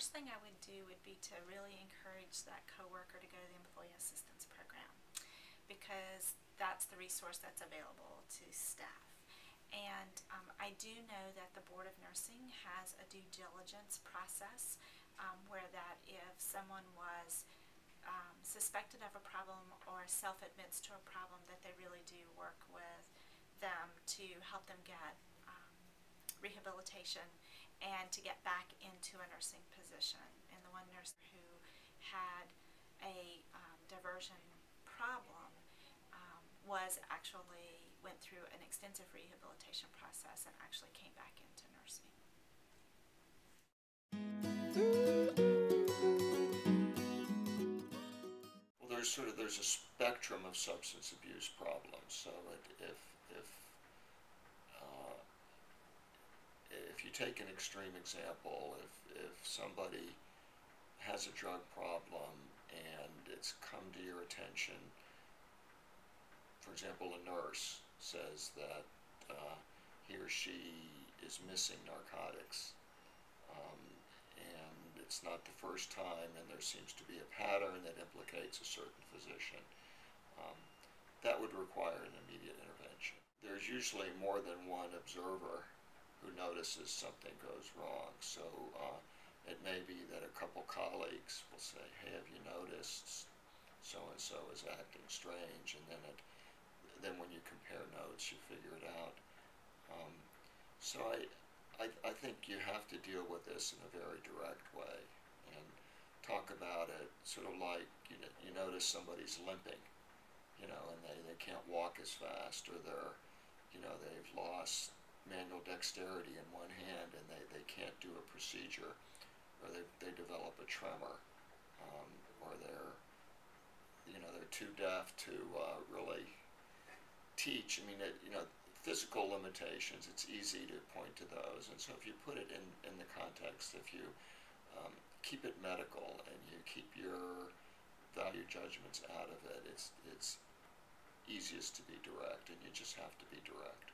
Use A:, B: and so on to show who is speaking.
A: first thing I would do would be to really encourage that coworker to go to the Employee Assistance Program, because that's the resource that's available to staff. And I do know that the Board of Nursing has a due diligence process where that if someone was suspected of a problem or self-admits to a problem, that they really do work with them to help them get rehabilitation and to get back into a nursing position. And the one nurse who had a diversion problem went through an extensive rehabilitation process and actually came back into nursing.
B: Well, there's a spectrum of substance abuse problems. So if you take an extreme example, if somebody has a drug problem and it's come to your attention, for example, a nurse says that he or she is missing narcotics, and it's not the first time, and there seems to be a pattern that implicates a certain physician, that would require an immediate intervention. There's usually more than one observer who notices something goes wrong. So it may be that a couple colleagues will say, hey, have you noticed so-and-so is acting strange? And then when you compare notes, you figure it out. So I think you have to deal with this in a very direct way and talk about it sort of like, you notice somebody's limping, and they can't walk as fast, or they've lost manual dexterity in one hand and they can't do a procedure, or they develop a tremor, or they're too deaf to really teach. I mean, physical limitations, it's easy to point to those, and so if you put it in the context, if you keep it medical and you keep your value judgments out of it, it's easiest to be direct, and you just have to be direct.